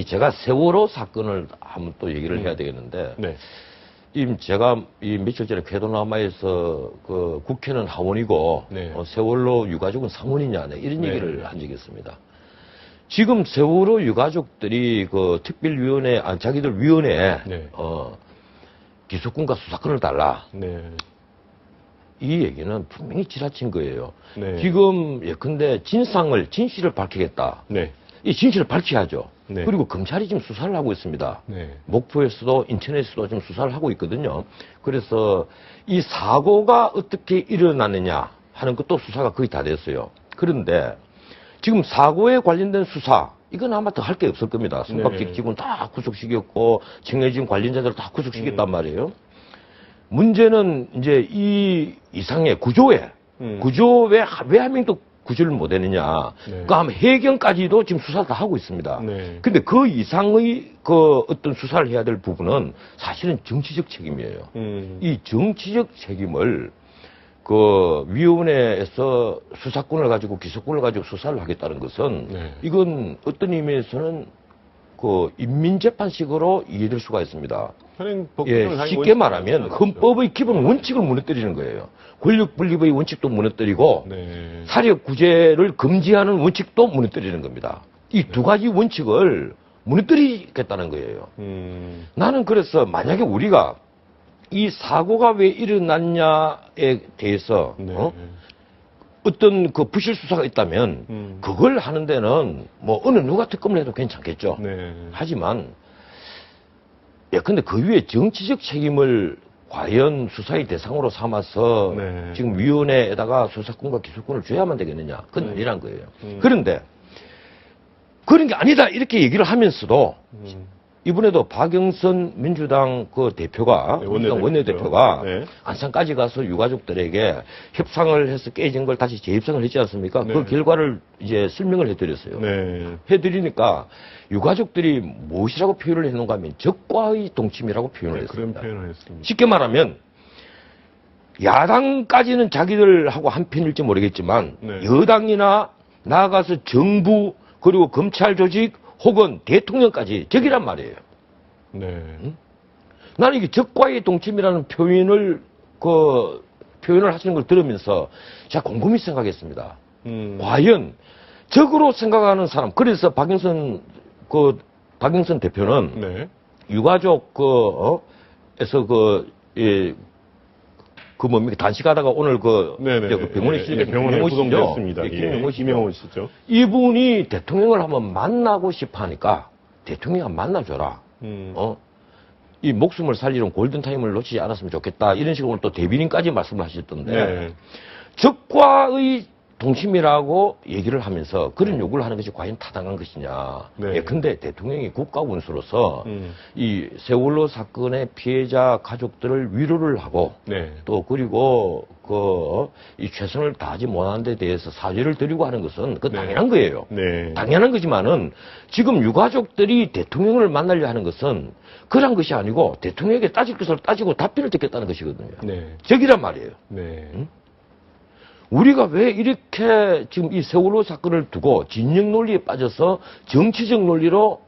제가 세월호 사건을 한번 또 얘기를 해야 되겠는데, 네. 제가 며칠 전에 쾌도남아에서 그 국회는 하원이고, 네. 세월호 유가족은 상원이냐, 이런 네. 얘기를 한 적이 있습니다. 지금 세월호 유가족들이 그 특별위원회, 자기들 위원회에, 네. 기소권과 수사권을 달라. 네. 이 얘기는 분명히 지나친 거예요. 네. 지금 예컨대 진실을 밝히겠다. 네. 이 진실을 밝혀야죠. 네. 그리고 검찰이 지금 수사를 하고 있습니다. 네. 목포에서도 인천에서도 지금 수사를 하고 있거든요. 그래서 이 사고가 어떻게 일어났느냐 하는 것도 수사가 거의 다 됐어요. 그런데 지금 사고에 관련된 수사, 이건 아마 더 할 게 없을 겁니다. 선박직 직원 다 구속시켰고 청해진 관련자들 다 구속시켰단 말이에요. 문제는 이제 이 이상의 구조에 왜 한 명도 구조를 못 했느냐. 네. 그 아마 해경까지도 지금 수사를 다 하고 있습니다. 네. 근데 그 이상의 그 어떤 수사를 해야 될 부분은 사실은 정치적 책임이에요. 이 정치적 책임을 그 위원회에서 수사권을 가지고 기소권을 가지고 수사를 하겠다는 것은 네. 이건 어떤 의미에서는 그 인민재판식으로 이해될 수가 있습니다. 쉽게 말하면 헌법의 기본 원칙을 무너뜨리는 거예요. 권력 분립의 원칙도 무너뜨리고 네. 사력 구제를 금지하는 원칙도 무너뜨리는 겁니다. 이 두 가지 원칙을 무너뜨리겠다는 거예요. 나는 그래서 만약에 우리가 이 사고가 왜 일어났냐에 대해서 네. 어떤 그 부실 수사가 있다면 그걸 하는 데는 뭐 어느 누가 특검을 해도 괜찮겠죠. 네. 하지만 근데 그 위에 정치적 책임을 과연 수사의 대상으로 삼아서 네. 지금 위원회에다가 수사권과 기소권을 줘야만 되겠느냐. 그건 아니란 거예요. 그런데 그런 게 아니다 이렇게 얘기를 하면서도 이번에도 박영선 민주당 그 대표가, 원내대표가 네. 안산까지 가서 유가족들에게 협상을 해서 깨진 걸 다시 재협상을 했지 않습니까? 네. 그 결과를 이제 설명을 해드렸어요. 네. 해드리니까 유가족들이 무엇이라고 표현을 했는가 하면 적과의 동침이라고 표현을 네, 그런 했습니다. 표현을 했습니다. 쉽게 말하면 야당까지는 자기들하고 한편일지 모르겠지만 네. 여당이나 나아가서 정부 그리고 검찰 조직 혹은 대통령까지 적이란 말이에요. 네. 나는 이게 적과의 동침이라는 표현을 하시는 걸 들으면서 제가 곰곰이 생각했습니다. 과연 적으로 생각하는 사람, 그래서 박영선 대표는 네. 유가족 에서 뭡니까 단식하다가 오늘 병원에 실린 병원에 구속됐습니다. 김영호 씨죠. 이분이 대통령을 한번 만나고 싶어 하니까 대통령이 한번 만나줘라. 이 목숨을 살리는 골든타임을 놓치지 않았으면 좋겠다. 이런 식으로 또 대변인까지 말씀을 하셨던데 네. 적과의 동심이라고 얘기를 하면서 그런 요구를 하는 것이 과연 타당한 것이냐. 네. 근데 대통령이 국가원수로서 이 세월호 사건의 피해자 가족들을 위로를 하고 네. 또 그리고 이 최선을 다하지 못한 데 대해서 사죄를 드리고 하는 것은 그 당연한 거예요. 네. 당연한 거지만은 지금 유가족들이 대통령을 만나려 하는 것은 그런 것이 아니고 대통령에게 따질 것을 따지고 답변을 듣겠다는 것이거든요. 네. 적이란 말이에요. 네. 우리가 왜 이렇게 지금 이 세월호 사건을 두고 진영 논리에 빠져서 정치적 논리로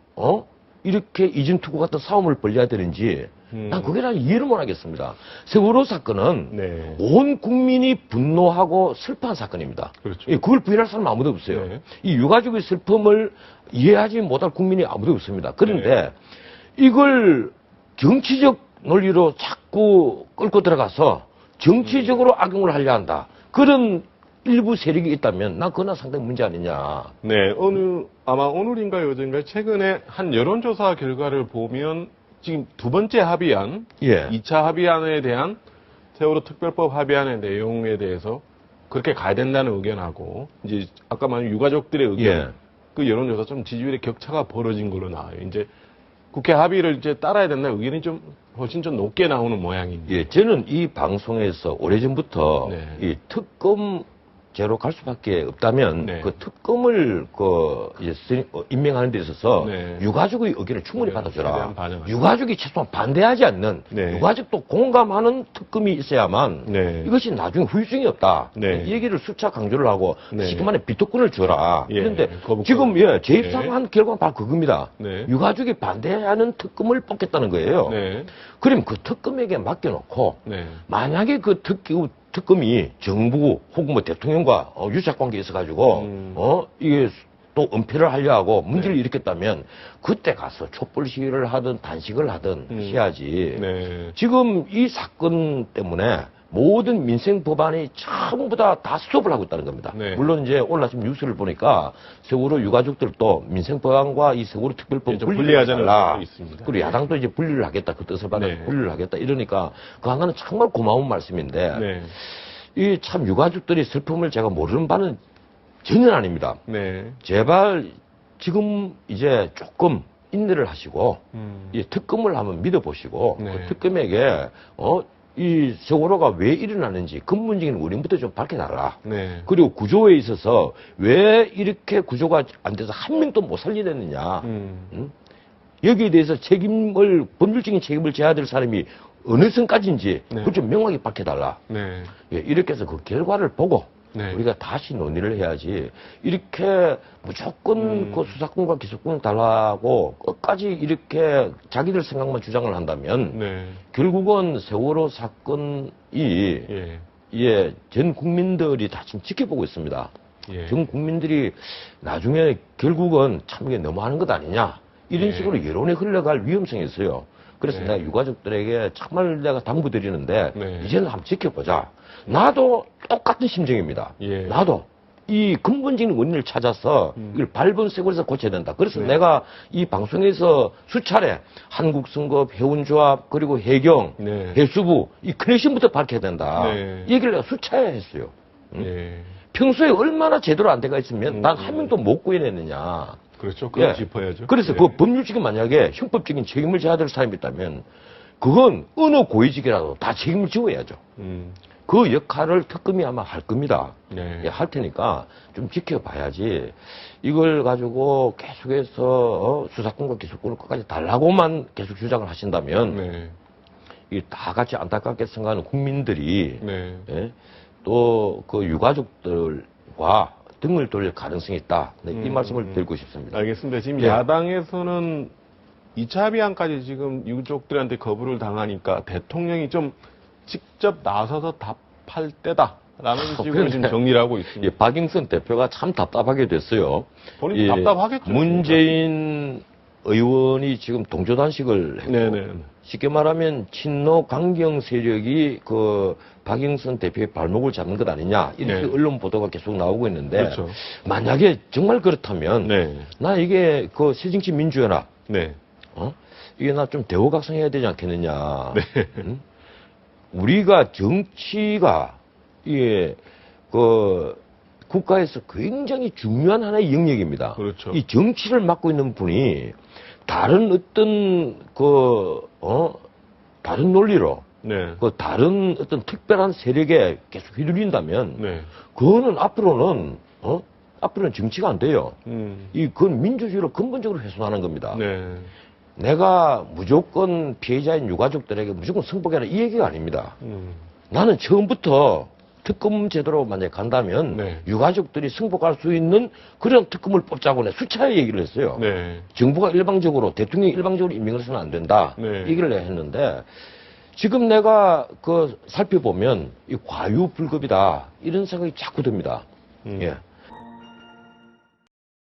이렇게 이진투구 같은 싸움을 벌여야 되는지 난 그게 난 이해를 못 하겠습니다. 세월호 사건은 네. 온 국민이 분노하고 슬퍼한 사건입니다. 그렇죠. 그걸 부인할 사람 아무도 없어요. 네. 이 유가족의 슬픔을 이해하지 못할 국민이 아무도 없습니다. 그런데 네. 이걸 정치적 논리로 자꾸 끌고 들어가서 정치적으로 악용을 하려 한다. 그런 일부 세력이 있다면 난 그건 상당히 문제 아니냐. 네, 아마 오늘인가 요즘인가 최근에 한 여론조사 결과를 보면 지금 두 번째 합의안, 2차 합의안에 대한 세월호 특별법 합의안의 내용에 대해서 그렇게 가야 된다는 의견하고 이제 아까 말한 유가족들의 의견, 그 여론조사 좀 지지율의 격차가 벌어진 걸로 나와요. 이제 국회 합의를 이제 따라야 된다는 의견이 좀 훨씬 좀 높게 나오는 모양입니다. 저는 이 방송에서 오래전부터 네. 이 특검 제로 갈 수밖에 없다면 네. 그 특검을 이제 임명하는 데 있어서 네. 유가족의 의견을 충분히 받아줘라. 최대한 반영하자. 유가족이 최소한 반대하지 않는 네. 유가족도 공감하는 특검이 있어야만 네. 이것이 나중에 후유증이 없다. 네. 이 얘기를 수차 강조를 하고 네. 쉽게 말해 비토권을 줘라. 예. 그런데 거부권. 지금 재입상한 결과는 바로 그겁니다. 네. 유가족이 반대하는 특검을 뽑겠다는 거예요. 네. 그럼 그 특검에게 맡겨놓고 네. 만약에 그 특검이 정부 혹은 뭐 대통령과 유착관계에 있어가지고 이게 또 은폐를 하려 하고 문제를 네. 일으켰다면 그때 가서 촛불 시위를 하든 단식을 하든 해야지. 네. 지금 이 사건 때문에 모든 민생 법안이 전부 다 스톱을 하고 있다는 겁니다. 네. 물론 이제 오늘 아침 뉴스를 보니까 세월호 유가족들도 민생 법안과 이 세월호 특별법 좀 분리를 분리하자는 해달라. 의견도 있습니다. 그리고 야당도 이제 분리를 하겠다. 그 뜻을 받아 네. 분리를 하겠다. 이러니까 그 하나는 정말 고마운 말씀인데 네. 이 참 유가족들이 슬픔을 제가 모르는 바는 전혀 아닙니다. 네. 제발 지금 이제 조금 인내를 하시고 이 특검을 한번 믿어보시고 네. 그 특검에게 이 세월호가 왜 일어나는지 근본적인 원인부터 좀 밝혀달라. 네. 그리고 구조에 있어서 왜 이렇게 구조가 안 돼서 한 명도 못 살리냈느냐. 응? 여기에 대해서 법률적인 책임을 져야 될 사람이 어느 선까지인지 네. 그걸 좀 명확히 밝혀달라. 네. 예, 이렇게 해서 그 결과를 보고 네. 우리가 다시 논의를 해야지 이렇게 무조건 그 수사권과 기소권을 달라고 끝까지 이렇게 자기들 생각만 주장을 한다면 네. 결국은 세월호 사건이 예. 전 국민들이 다 지금 지켜보고 있습니다. 예. 전 국민들이 나중에 결국은 참 이게 너무하는 것 아니냐 이런 예. 식으로 여론이 흘러갈 위험성이 있어요. 그래서 네. 내가 유가족들에게 정말 내가 당부드리는데 네. 이제는 한번 지켜보자. 나도 똑같은 심정입니다. 예. 나도 이 근본적인 원인을 찾아서 이걸 밟은 세월에서 고쳐야 된다. 그래서 네. 내가 이 방송에서 수차례 한국선급, 해운조합, 그리고 해경, 네. 해수부 이 커넥션부터 밝혀야 된다. 네. 이 얘기를 내가 수차례 했어요. 예. 평소에 얼마나 제대로 안 돼가 있으면 난 한 명도 못 구해내느냐. 그렇죠. 그걸 예. 짚어야죠. 그래서 예. 그 법률적인 만약에 형법적인 책임을 져야 될 사람이 있다면 그건 어느 고위직이라도 다 책임을 지어야죠. 그 역할을 특검이 아마 할 겁니다. 네. 예, 할 테니까 좀 지켜봐야지 이걸 가지고 계속해서 수사권과 기소권을 끝까지 달라고만 계속 주장을 하신다면 네. 이 다 같이 안타깝게 생각하는 국민들이 네. 예, 또 그 유가족들과 등을 돌릴 가능성이 있다. 네, 이 말씀을 드리고 싶습니다. 알겠습니다. 지금 예. 야당에서는 2차 합의안까지 지금 유족들한테 거부를 당하니까 대통령이 좀 직접 나서서 답할 때다라는 식으로 지금 정리를 하고 있습니다. 예, 박영선 대표가 참 답답하게 됐어요. 본인이 답답하겠죠. 문재인 의원이 지금 동조단식을 했고 네네. 쉽게 말하면 친노 강경 세력이 그 박영선 대표의 발목을 잡는 것 아니냐 이렇게 네. 언론 보도가 계속 나오고 있는데 그렇죠. 만약에 정말 그렇다면 네. 나 이게 그 새정치민주연합 네. 이게 나 좀 대우각성해야 되지 않겠느냐. 네. 응? 우리가 정치가 이게 그 국가에서 굉장히 중요한 하나의 영역입니다. 그렇죠. 이 정치를 맡고 있는 분이 다른 어떤 다른 논리로 네. 그 다른 어떤 특별한 세력에 계속 휘둘린다면 네. 그거는 앞으로는 정치가 안 돼요. 그건 민주주의로 근본적으로 훼손하는 겁니다. 네. 내가 무조건 피해자인 유가족들에게 무조건 승복해라 이 얘기가 아닙니다. 나는 처음부터 특검 제도로 만약에 간다면 네. 유가족들이 승복할 수 있는 그런 특검을 뽑자고 내 수차례 얘기를 했어요. 네. 정부가 일방적으로 대통령이 일방적으로 임명을 해서는 안 된다. 네. 얘기를 내가 했는데 지금 내가 살펴보면 이 과유불급이다 이런 생각이 자꾸 듭니다. 예.